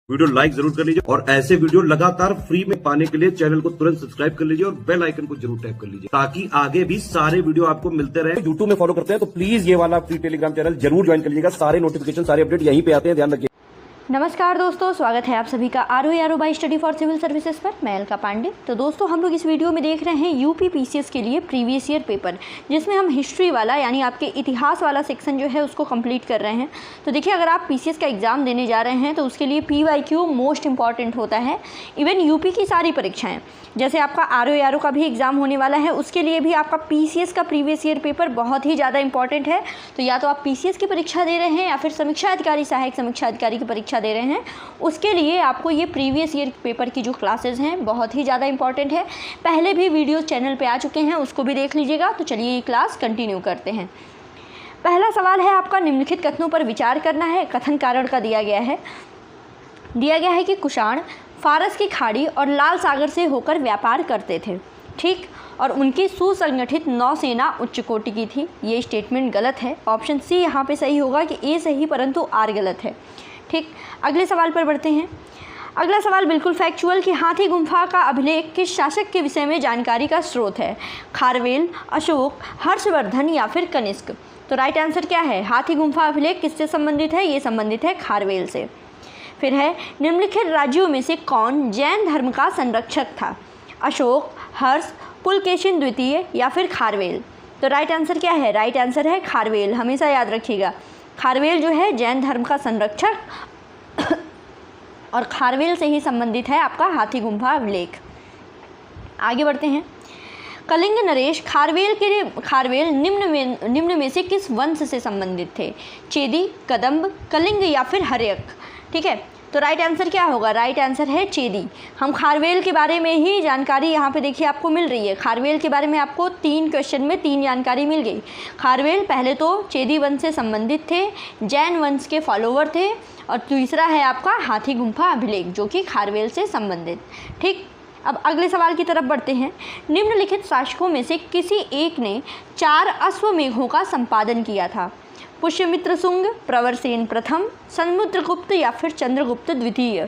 Video like जरूर कर लीजिए और ऐसे वीडियो लगातार फ्री में पाने के लिए चैनल को तुरंत सब्सक्राइब कर लीजिए और बेल आइकन को जरूर टैप कर लीजिए ताकि आगे भी सारे वीडियो आपको मिलते रहे। यूट्यूब में फॉलो करते हैं तो प्लीज ये वाला फ्री टेलीग्राम चैनल जरूर ज्वाइन कर लीजिएगा। सारे नोटिफिकेशन सारे अपडेट यहीं पे आते हैं, ध्यान रखिए। नमस्कार दोस्तों, स्वागत है आप सभी का RO by study for civil services पर। मैं अलका पांडे। तो दोस्तों, हम लोग इस वीडियो में देख रहे हैं यूपी पीसीएस के लिए प्रीवियस ईयर पेपर, जिसमें हम हिस्ट्री वाला यानी आपके इतिहास वाला सेक्शन जो है उसको कंप्लीट कर रहे हैं। तो देखिए, अगर आप पीसीएस का एग्ज़ाम देने जा रहे हैं तो उसके लिए पीवाईक्यू मोस्ट इंपॉर्टेंट होता है। इवन यूपी की सारी परीक्षाएँ, जैसे आपका आरओ का भी एग्ज़ाम होने वाला है, उसके लिए भी आपका पीसीएस का प्रीवियस ईयर पेपर बहुत ही ज़्यादा इंपॉर्टेंट है। तो या तो आप पीसीएस की परीक्षा दे रहे हैं या फिर समीक्षा अधिकारी, सहायक समीक्षा अधिकारी की परीक्षा दे रहे हैं, उसके लिए आपको ये प्रीवियस ईयर पेपर की जो क्लासेस हैं बहुत ही ज़्यादा इंपॉर्टेंट है। पहले भी वीडियो चैनल पे आ चुके हैं, उसको भी देख लीजिएगा। तो चलिए ये क्लास कंटिन्यू करते हैं। पहला सवाल है आपका, निम्नलिखित कथनों पर विचार करना है। कथन कारण का दिया गया है कि कुषाण फारस की खाड़ी और लाल सागर से होकर व्यापार करते थे, ठीक, और उनकी सुसंगठित नौसेना उच्च कोटि की थी। ये स्टेटमेंट गलत है। ऑप्शन सी यहाँ पे सही होगा कि ए सही परंतु आर गलत है, ठीक। अगले सवाल पर बढ़ते हैं। अगला सवाल बिल्कुल फैक्चुअल कि हाथी गुम्फा का अभिलेख किस शासक के विषय में जानकारी का स्रोत है? खारवेल, अशोक, हर्षवर्धन या फिर कनिष्क? तो राइट आंसर क्या है? हाथी गुम्फा अभिलेख किससे संबंधित है? ये संबंधित है खारवेल से। फिर है, निम्नलिखित राज्यों में से कौन जैन धर्म का संरक्षक था? अशोक, हर्ष, पुलकेशिन द्वितीय या फिर खारवेल? तो राइट आंसर क्या है? राइट आंसर है खारवेल। हमेशा याद रखिएगा, खारवेल जो है जैन धर्म का संरक्षक और खारवेल से ही संबंधित है आपका हाथी गुम्फा अभिलेख। आगे बढ़ते हैं। कलिंग नरेश खारवेल निम्न में से किस वंश से संबंधित थे? चेदी, कदम्ब, कलिंग या फिर हर्यक? ठीक है, तो राइट आंसर क्या होगा? राइट आंसर है चेदी। हम खारवेल के बारे में ही जानकारी यहाँ पे देखिए आपको मिल रही है। खारवेल के बारे में आपको 3 क्वेश्चन में 3 जानकारी मिल गई। खारवेल पहले तो चेदी वंश से संबंधित थे, जैन वंश के फॉलोवर थे, और तीसरा है आपका हाथी गुम्फा अभिलेख जो कि खारवेल से संबंधित, ठीक। अब अगले सवाल की तरफ बढ़ते हैं। निम्नलिखित शासकों में से किसी एक ने 4 अश्वमेघों का संपादन किया था? पुष्यमित्र शुंग, प्रवरसेन प्रथम, समुद्रगुप्त या फिर चंद्रगुप्त द्वितीय?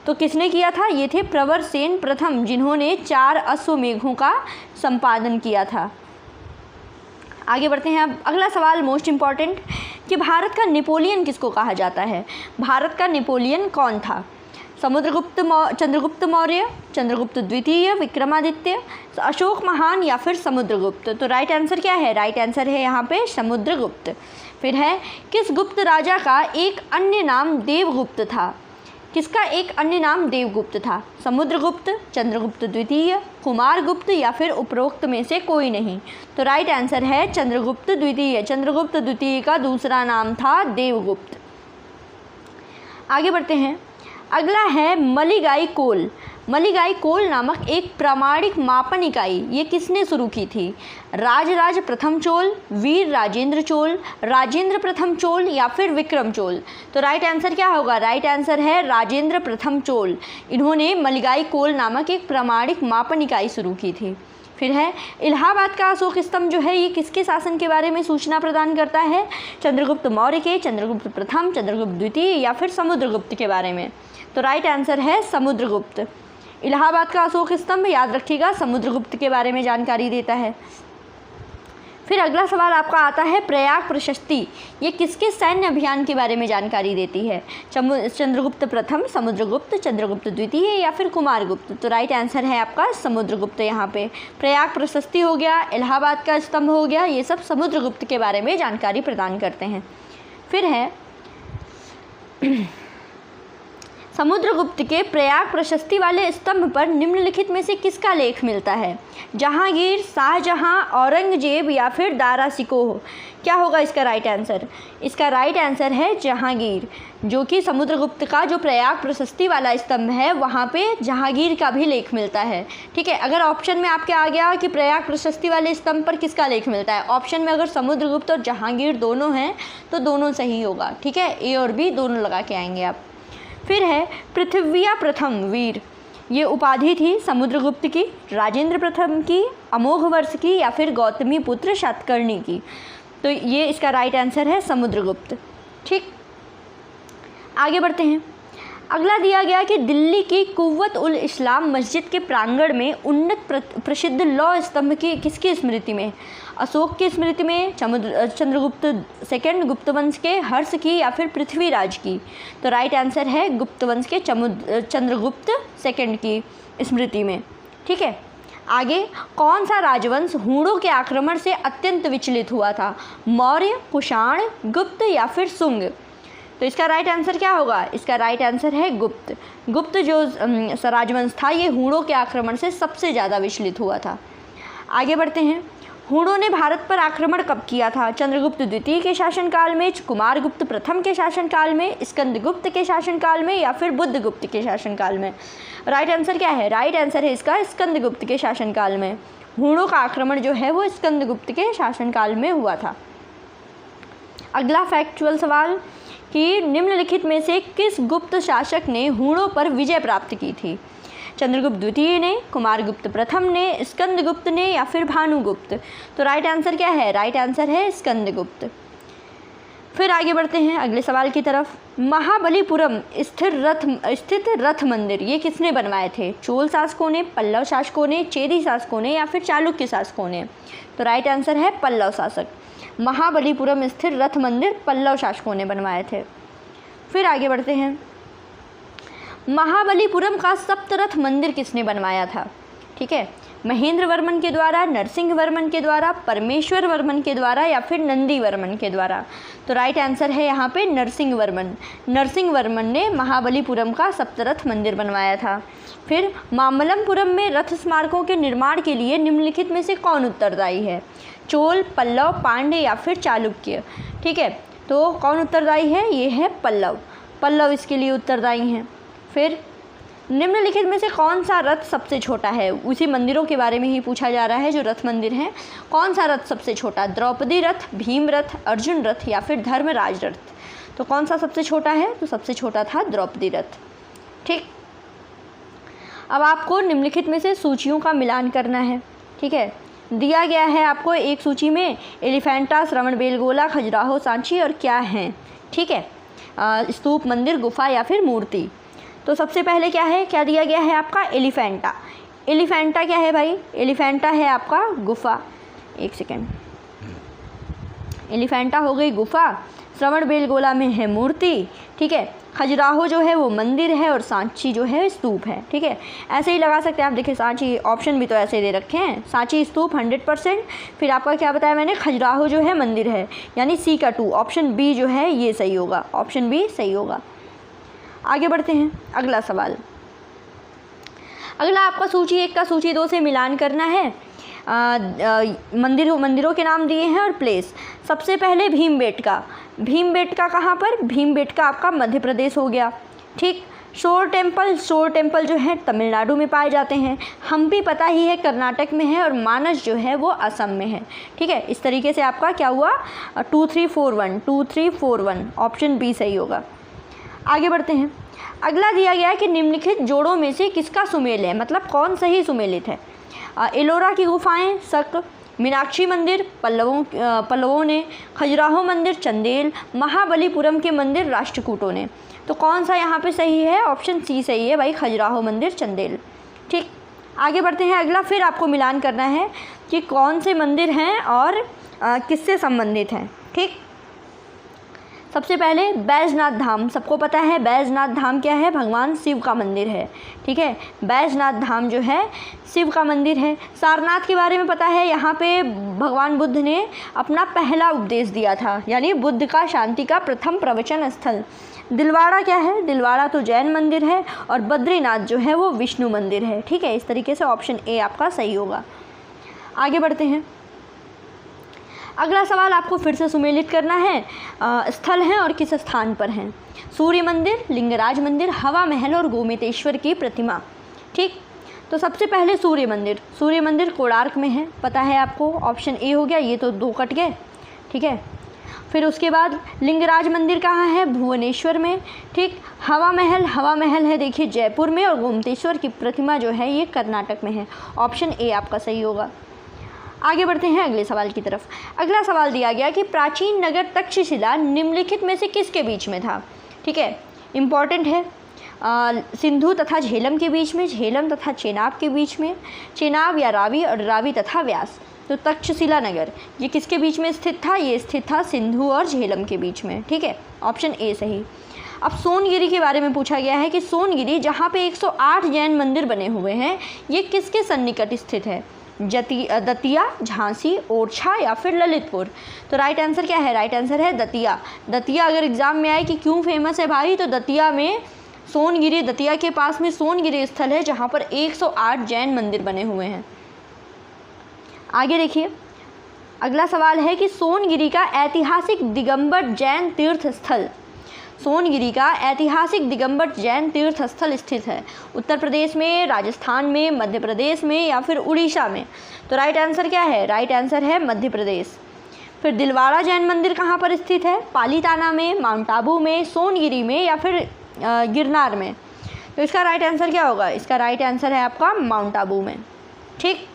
तो किसने किया था? ये थे प्रवरसेन प्रथम, जिन्होंने 4 अश्वमेघों का संपादन किया था। आगे बढ़ते हैं। अब अगला सवाल मोस्ट इम्पॉर्टेंट कि भारत का नेपोलियन किसको कहा जाता है? भारत का नेपोलियन कौन था? चंद्रगुप्त मौर्य, चंद्रगुप्त द्वितीय, विक्रमादित्य, अशोक महान या फिर समुद्रगुप्त? तो राइट आंसर क्या है? राइट आंसर है यहाँ पे समुद्रगुप्त। फिर है, किस गुप्त राजा का एक अन्य नाम देवगुप्त था? किसका एक अन्य नाम देवगुप्त था? समुद्रगुप्त, चंद्रगुप्त द्वितीय, कुमारगुप्त या फिर उपरोक्त में से कोई नहीं? तो राइट आंसर है चंद्रगुप्त द्वितीय। चंद्रगुप्त द्वितीय का दूसरा नाम था देवगुप्त। आगे बढ़ते हैं। अगला है मलिगाई कोल। मलिगाई कोल नामक एक प्रामाणिक मापन इकाई ये किसने शुरू की थी? राजराज प्रथम चोल, वीर राजेंद्र चोल, राजेंद्र प्रथम चोल या फिर विक्रम चोल? तो राइट आंसर क्या होगा? राइट आंसर है राजेंद्र प्रथम चोल। इन्होंने मलिगाई कोल नामक एक प्रामाणिक मापन इकाई शुरू की थी। फिर है, इलाहाबाद का अशोक स्तंभ जो है ये किसके शासन के बारे में सूचना प्रदान करता है? चंद्रगुप्त मौर्य के, चंद्रगुप्त प्रथम, चंद्रगुप्त द्वितीय या फिर समुद्रगुप्त के बारे में? तो राइट आंसर है समुद्रगुप्त। इलाहाबाद का अशोक स्तंभ याद रखिएगा समुद्रगुप्त के बारे में जानकारी देता है। फिर अगला सवाल आपका आता है प्रयाग प्रशस्ति ये किसके सैन्य अभियान के बारे में जानकारी देती है? चंद्रगुप्त प्रथम, समुद्रगुप्त, चंद्रगुप्त द्वितीय या फिर कुमारगुप्त? तो राइट आंसर है आपका समुद्रगुप्त। यहाँ पे प्रयाग प्रशस्ति हो गया, इलाहाबाद का स्तंभ हो गया, ये सब समुद्रगुप्त के बारे में जानकारी प्रदान करते हैं। फिर है समुद्रगुप्त के प्रयाग प्रशस्ति वाले स्तंभ पर निम्नलिखित में से किसका लेख मिलता है? जहांगीर, शाहजहां, औरंगजेब या फिर दारा शिकोह? क्या होगा इसका राइट आंसर? इसका राइट आंसर है जहांगीर, जो कि समुद्रगुप्त का जो प्रयाग प्रशस्ति वाला स्तंभ है वहाँ पे जहांगीर का भी लेख मिलता है, ठीक है। अगर ऑप्शन में आपके आ गया कि प्रयाग प्रशस्ति वाले स्तंभ पर किसका लेख मिलता है, ऑप्शन में अगर समुद्रगुप्त और जहांगीर दोनों हैं तो दोनों सही होगा, ठीक है। ए और बी दोनों लगा के आएंगे आप। फिर है पृथ्विया प्रथम वीर ये उपाधि थी समुद्रगुप्त की, राजेंद्र प्रथम की, अमोघ वर्ष की या फिर गौतमी पुत्र सातकर्णी की? तो ये इसका राइट आंसर है समुद्रगुप्त, ठीक। आगे बढ़ते हैं। अगला दिया गया कि दिल्ली की कुव्वत उल इस्लाम मस्जिद के प्रांगण में उन्नत प्रसिद्ध लौह स्तंभ की किसकी स्मृति में? अशोक की स्मृति में, चंद्रगुप्त सेकंड गुप्त वंश के, हर्ष की, या फिर पृथ्वीराज की? तो राइट आंसर है गुप्त वंश के चंद्रगुप्त सेकंड की स्मृति में। ठीक है, आगे कौन सा राजवंश हूणों के आक्रमण से अत्यंत विचलित हुआ था? मौर्य, कुषाण, गुप्त या फिर शुंग? तो इसका राइट आंसर क्या होगा? इसका राइट आंसर है गुप्त। गुप्त जो राजवंश था ये हूणों के आक्रमण से सबसे ज़्यादा विचलित हुआ था। आगे बढ़ते हैं, हूणों ने भारत पर आक्रमण कब किया था? चंद्रगुप्त द्वितीय के शासनकाल में, कुमारगुप्त प्रथम के शासनकाल में, स्कंदगुप्त के शासनकाल में, या फिर बुद्धगुप्त के शासनकाल में? राइट आंसर क्या है? राइट आंसर है इसका स्कंदगुप्त के शासनकाल में। हूणों का आक्रमण जो है वो स्कंदगुप्त के शासनकाल में हुआ था। अगला फैक्चुअल सवाल कि निम्नलिखित में से किस गुप्त शासक ने हूणों पर विजय प्राप्त की थी? चंद्रगुप्त द्वितीय ने, कुमारगुप्त प्रथम ने, स्कंदगुप्त ने, या फिर भानुगुप्त? तो राइट आंसर क्या है? राइट आंसर है स्कंदगुप्त। फिर आगे बढ़ते हैं अगले सवाल की तरफ। महाबलीपुरम स्थित रथ मंदिर ये किसने बनवाए थे? चोल शासकों ने, पल्लव शासकों ने, चेदी शासकों ने, या फिर चालुक्य शासकों ने? तो राइट आंसर है पल्लव शासक। महाबलीपुरम स्थित रथ मंदिर पल्लव शासकों ने बनवाए थे। फिर आगे बढ़ते हैं, महाबलीपुरम का सप्तरथ मंदिर किसने बनवाया था? ठीक है, महेंद्र वर्मन के द्वारा, नरसिंह वर्मन के द्वारा, परमेश्वर वर्मन के द्वारा, या फिर नंदी वर्मन के द्वारा? तो राइट आंसर है यहाँ पे नरसिंह वर्मन। नरसिंह वर्मन ने महाबलीपुरम का सप्तरथ मंदिर बनवाया था। फिर मामल्लपुरम में रथ स्मारकों के निर्माण के लिए निम्नलिखित में से कौन उत्तरदायी है? चोल, पल्लव, पांड्य, या फिर चालुक्य? ठीक है, तो कौन उत्तरदायी है? ये है पल्लव। पल्लव इसके लिए उत्तरदायी हैं। फिर निम्नलिखित में से कौन सा रथ सबसे छोटा है? उसी मंदिरों के बारे में ही पूछा जा रहा है जो रथ मंदिर हैं। कौन सा रथ सबसे छोटा? द्रौपदी रथ, भीम रथ, अर्जुन रथ, या फिर धर्मराज रथ? तो कौन सा सबसे छोटा है? तो सबसे छोटा था द्रौपदी रथ। ठीक, अब आपको निम्नलिखित में से सूचियों का मिलान करना है। ठीक है, दिया गया है आपको एक सूची में एलिफेंटा, श्रवणबेलगोला, खजुराहो, सांची और क्या हैं? ठीक है, स्तूप, मंदिर, गुफा, या फिर मूर्ति? तो सबसे पहले क्या है, क्या दिया गया है आपका? एलिफेंटा। एलिफेंटा क्या है भाई? एलिफेंटा है आपका गुफा। एक सेकेंड, एलिफेंटा हो गई गुफा, श्रवणबेलगोला में है मूर्ति। ठीक है, खजुराहो जो है वो मंदिर है, और सांची जो है स्तूप है। ठीक है, ऐसे ही लगा सकते हैं आप। देखिए सांची ऑप्शन भी तो ऐसे दे रखे हैं, सांची स्तूप 100%। फिर आपका क्या बताया मैंने? खजुराहो जो है मंदिर है, यानी सी का 2, ऑप्शन बी जो है ये सही होगा, ऑप्शन बी सही होगा। आगे बढ़ते हैं, अगला सवाल। अगला आपका सूची 1 का सूची 2 से मिलान करना है। मंदिरों के नाम दिए हैं और प्लेस। सबसे पहले भीमबेटका। भीमबेटका कहाँ पर? भीमबेटका आपका मध्य प्रदेश हो गया। ठीक, शोर टेम्पल जो है तमिलनाडु में पाए जाते हैं। हम्पी पता ही है कर्नाटक में है, और मानस जो है वो असम में है। ठीक है, इस तरीके से आपका क्या हुआ? 2 3 4 1, 2 3 4 1, ऑप्शन बी सही होगा। आगे बढ़ते हैं, अगला दिया गया है कि निम्नलिखित जोड़ों में से किसका सुमेल है, मतलब कौन सही सुमेलित है? एलोरा की गुफाएं, शक, मीनाक्षी मंदिर पल्लवों ने, खजुराहो मंदिर चंदेल, महाबलीपुरम के मंदिर राष्ट्रकूटों ने? तो कौन सा यहाँ पे सही है? ऑप्शन सी सही है भाई, खजुराहो मंदिर चंदेल। ठीक, आगे बढ़ते हैं, अगला फिर आपको मिलान करना है कि कौन से मंदिर हैं और किससे संबंधित हैं। ठीक, सबसे पहले बैजनाथ धाम, सबको पता है बैजनाथ धाम क्या है? भगवान शिव का मंदिर है। ठीक है, बैजनाथ धाम जो है शिव का मंदिर है। सारनाथ के बारे में पता है, यहाँ पे भगवान बुद्ध ने अपना पहला उपदेश दिया था, यानी बुद्ध का शांति का प्रथम प्रवचन स्थल। दिलवाड़ा क्या है? दिलवाड़ा तो जैन मंदिर है, और बद्रीनाथ जो है वो विष्णु मंदिर है। ठीक है, इस तरीके से ऑप्शन ए आपका सही होगा। आगे बढ़ते हैं, अगला सवाल आपको फिर से सुमेलित करना है। स्थल हैं और किस स्थान पर हैं? सूर्य मंदिर, लिंगराज मंदिर, हवा महल और गोमतेश्वर की प्रतिमा। ठीक, तो सबसे पहले सूर्य मंदिर। सूर्य मंदिर कोणार्क में है, पता है आपको, ऑप्शन ए हो गया। ये तो 2 कट गए। ठीक है, फिर उसके बाद लिंगराज मंदिर कहाँ है? भुवनेश्वर में। ठीक, हवा महल है देखिए जयपुर में, और गोमतेश्वर की प्रतिमा जो है ये कर्नाटक में है। ऑप्शन ए आपका सही होगा। आगे बढ़ते हैं अगले सवाल की तरफ। अगला सवाल दिया गया कि प्राचीन नगर तक्षशिला निम्नलिखित में से किसके बीच में था? ठीक है, इम्पॉर्टेंट है। सिंधु तथा झेलम के बीच में, झेलम तथा चेनाब के बीच में, चेनाब या रावी और रावी तथा व्यास। तो तक्षशिला नगर ये किसके बीच में स्थित था? ये स्थित था सिंधु और झेलम के बीच में। ठीक है, ऑप्शन ए सही। अब सोनगिरी के बारे में पूछा गया है कि सोनगिरी जहाँ पे 108 जैन मंदिर बने हुए हैं, ये किसके सन्निकट स्थित है? दतिया, झांसी, ओरछा या फिर ललितपुर। तो राइट आंसर क्या है? राइट आंसर है दतिया। दतिया अगर एग्जाम में आए कि क्यों फेमस है भाई, तो दतिया में सोनगिरी, दतिया के पास में सोनगिरी स्थल है जहाँ पर 108 जैन मंदिर बने हुए हैं। आगे देखिए, अगला सवाल है कि सोनगिरी का ऐतिहासिक दिगंबर जैन तीर्थ स्थल, सोनगिरी का ऐतिहासिक दिगंबर जैन तीर्थ स्थल स्थित है उत्तर प्रदेश में, राजस्थान में, मध्य प्रदेश में या फिर उड़ीसा में। तो राइट आंसर क्या है? राइट आंसर है मध्य प्रदेश। फिर दिलवाड़ा जैन मंदिर कहाँ पर स्थित है? पालीताना में, माउंट आबू में, सोनगिरी में या फिर गिरनार में। तो इसका राइट आंसर क्या होगा? इसका राइट आंसर है आपका माउंट आबू में। ठीक,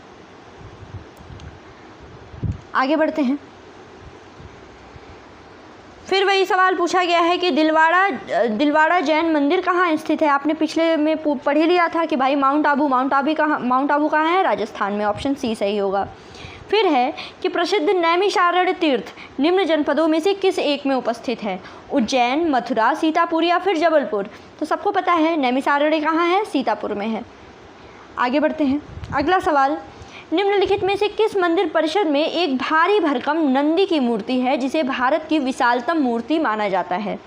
आगे बढ़ते हैं। फिर वही सवाल पूछा गया है कि दिलवाड़ा जैन मंदिर कहाँ स्थित है? आपने पिछले में पढ़ ही लिया था कि भाई माउंट आबू कहाँ है? राजस्थान में। ऑप्शन सी सही होगा। फिर है कि प्रसिद्ध नैमिषारण्य तीर्थ निम्न जनपदों में से किस एक में उपस्थित है? उज्जैन, मथुरा, सीतापुर या फिर जबलपुर। तो सबको पता है नैमिषारण्य कहाँ है? सीतापुर में है। आगे बढ़ते हैं। अगला सवाल, निम्नलिखित में से किस मंदिर परिसर में एक भारी भरकम नंदी की मूर्ति है जिसे भारत की विशालतम मूर्ति माना जाता है?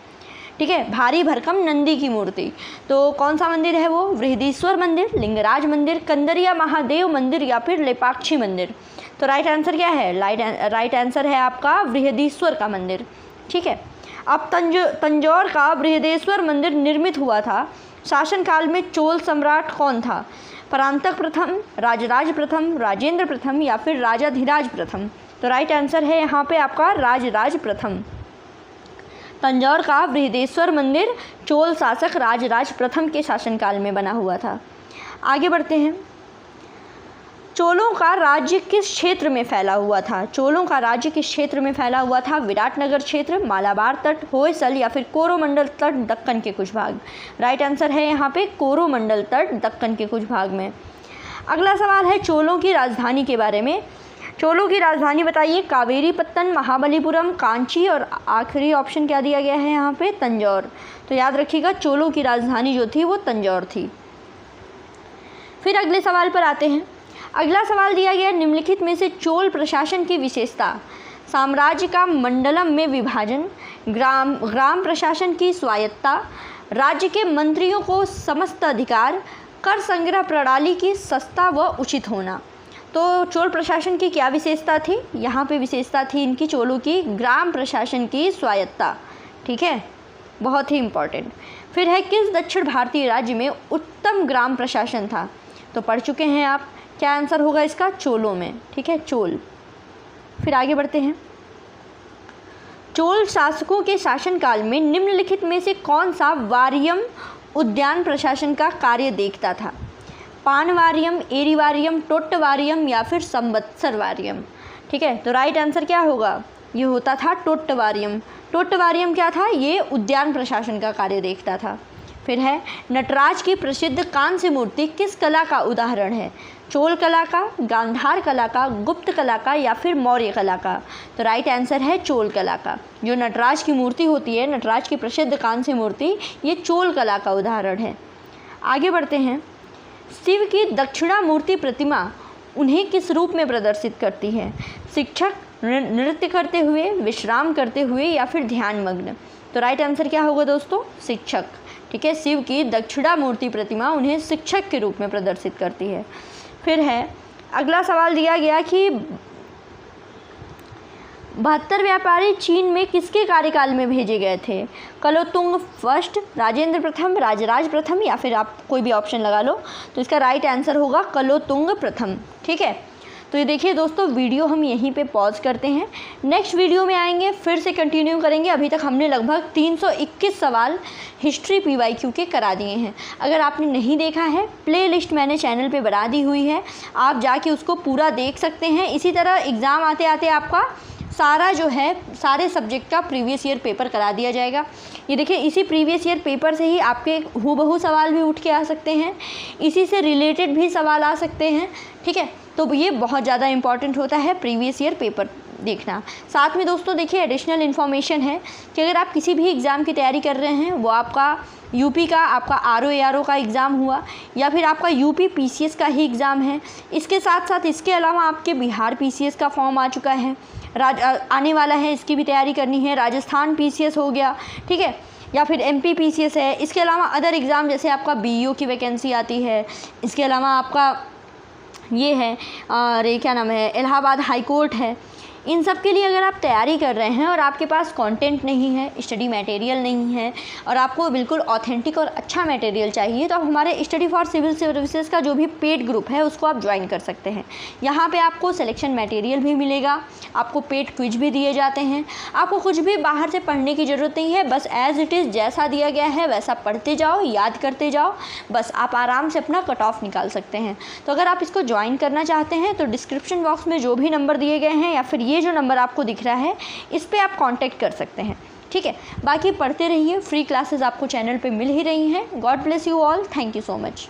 ठीक है, भारी भरकम नंदी की मूर्ति। तो कौन सा मंदिर है वो? बृहदीश्वर मंदिर, लिंगराज मंदिर, कंदरिया महादेव मंदिर या फिर लेपाक्षी मंदिर। तो राइट आंसर क्या है? राइट आंसर है आपका बृहदीश्वर का मंदिर। ठीक है, अब तंजौर का बृहदेश्वर मंदिर निर्मित हुआ था, शासनकाल में चोल सम्राट कौन था? परांतक प्रथम, राजराज प्रथम, राजेंद्र प्रथम या फिर राजाधिराज प्रथम। तो राइट आंसर है यहाँ पे आपका राजराज प्रथम। तंजौर का बृहदेश्वर मंदिर चोल शासक राजराज प्रथम के शासनकाल में बना हुआ था। आगे बढ़ते हैं। चोलों का राज्य किस क्षेत्र में फैला हुआ था? चोलों का राज्य किस क्षेत्र में फैला हुआ था? विराटनगर क्षेत्र, मालाबार तट, होयसल या फिर कोरोमंडल तट, दक्कन के कुछ भाग। राइट आंसर है यहाँ पे कोरोमंडल तट, दक्कन के कुछ भाग में। अगला सवाल है चोलों की राजधानी के बारे में। चोलों की राजधानी बताइए। कावेरीपत्तन, महाबलीपुरम, कांची और आखिरी ऑप्शन क्या दिया गया है यहाँ पे? तंजौर। तो याद रखिएगा चोलों की राजधानी जो थी वो तंजौर थी। फिर अगले सवाल पर आते हैं। अगला सवाल दिया गया, निम्नलिखित में से चोल प्रशासन की विशेषता? साम्राज्य का मंडलम में विभाजन, ग्राम प्रशासन की स्वायत्तता, राज्य के मंत्रियों को समस्त अधिकार, कर संग्रह प्रणाली की सस्ता व उचित होना। तो चोल प्रशासन की क्या विशेषता थी? यहाँ पे विशेषता थी इनकी चोलों की ग्राम प्रशासन की स्वायत्तता। ठीक है, बहुत ही इम्पॉर्टेंट। फिर है किस दक्षिण भारतीय राज्य में उत्तम ग्राम प्रशासन था? तो पढ़ चुके हैं आप, क्या आंसर होगा इसका? चोलों में। ठीक है, चोल। फिर आगे बढ़ते हैं। चोल शासकों के शासनकाल में निम्नलिखित में से कौन सा वारियम उद्यान प्रशासन का कार्य देखता था? पानवारियम, एरीवारियम, टोट्टवारियम या फिर संवत्सर वारियम। ठीक है, तो राइट आंसर क्या होगा? ये होता था टोट्टवारियम। टोट्टवारियम क्या था? ये उद्यान प्रशासन का कार्य देखता था। फिर है नटराज की प्रसिद्ध कांस्य मूर्ति किस कला का उदाहरण है? चोल कला का, गांधार कला का, गुप्त कला का या फिर मौर्य कला का। तो राइट आंसर है चोल कला का। जो नटराज की मूर्ति होती है, नटराज की प्रसिद्ध कांस्य मूर्ति, ये चोल कला का उदाहरण है। आगे बढ़ते हैं। शिव की दक्षिणा मूर्ति प्रतिमा उन्हें किस रूप में प्रदर्शित करती है? शिक्षक, नृत्य करते हुए, विश्राम करते हुए या फिर ध्यान मग्न। तो राइट आंसर क्या होगा दोस्तों? शिक्षक। ठीक है, शिव की दक्षिणा मूर्ति प्रतिमा उन्हें शिक्षक के रूप में प्रदर्शित करती है। फिर है अगला सवाल दिया गया कि 72 व्यापारी चीन में किसके कार्यकाल में भेजे गए थे? कलोतुंग फर्स्ट, राजेंद्र प्रथम, राजराज प्रथम या फिर आप कोई भी ऑप्शन लगा लो। तो इसका राइट आंसर होगा कलोतुंग प्रथम। ठीक है, तो ये देखिए दोस्तों, वीडियो हम यहीं पे पॉज करते हैं। नेक्स्ट वीडियो में आएंगे, फिर से कंटिन्यू करेंगे। अभी तक हमने लगभग 321 सवाल हिस्ट्री PYQ के करा दिए हैं। अगर आपने नहीं देखा है, प्लेलिस्ट मैंने चैनल पे बना दी हुई है, आप जाके उसको पूरा देख सकते हैं। इसी तरह एग्ज़ाम आते आते आपका सारा जो है सारे सब्जेक्ट का प्रीवियस ईयर पेपर करा दिया जाएगा। ये देखिए, इसी प्रीवियस ईयर पेपर से ही आपके हूबहू सवाल भी उठ के आ सकते हैं, इसी से रिलेटेड भी सवाल आ सकते हैं, ठीक है। तो ये बहुत ज़्यादा इंपॉर्टेंट होता है प्रीवियस ईयर पेपर देखना। साथ में दोस्तों देखिए एडिशनल इन्फॉर्मेशन है कि अगर आप किसी भी एग्ज़ाम की तैयारी कर रहे हैं, वो आपका यूपी का आपका आरओ का एग्ज़ाम हुआ या फिर आपका यूपी पीसीएस का ही एग्ज़ाम है, इसके साथ साथ इसके अलावा आपके बिहार पीसीएस का फॉर्म आ चुका है, आने वाला है, इसकी भी तैयारी करनी है, राजस्थान पीसीएस हो गया, ठीक है, या फिर एमपी पीसीएस है, इसके अलावा अदर एग्ज़ाम जैसे आपका बीईओ की वैकेंसी आती है, इसके अलावा आपका ये है और क्या नाम है, इलाहाबाद हाई कोर्ट है। इन सब के लिए अगर आप तैयारी कर रहे हैं और आपके पास कंटेंट नहीं है, स्टडी मटेरियल नहीं है और आपको बिल्कुल ऑथेंटिक और अच्छा मटेरियल चाहिए, तो आप हमारे स्टडी फॉर सिविल सर्विसेज का जो भी पेड ग्रुप है उसको आप ज्वाइन कर सकते हैं। यहाँ पे आपको सिलेक्शन मटेरियल भी मिलेगा, आपको पेड क्विज भी दिए जाते हैं, आपको कुछ भी बाहर से पढ़ने की ज़रूरत नहीं है, बस एज़ इट इज़ जैसा दिया गया है वैसा पढ़ते जाओ, याद करते जाओ, बस आप आराम से अपना कट ऑफ निकाल सकते हैं। तो अगर आप इसको ज्वाइन करना चाहते हैं तो डिस्क्रिप्शन बॉक्स में जो भी नंबर दिए गए हैं या फिर ये जो नंबर आपको दिख रहा है इस पे आप कांटेक्ट कर सकते हैं, ठीक है। बाकी पढ़ते रहिए, फ्री क्लासेस आपको चैनल पे मिल ही रही हैं। God bless you all, thank you so much.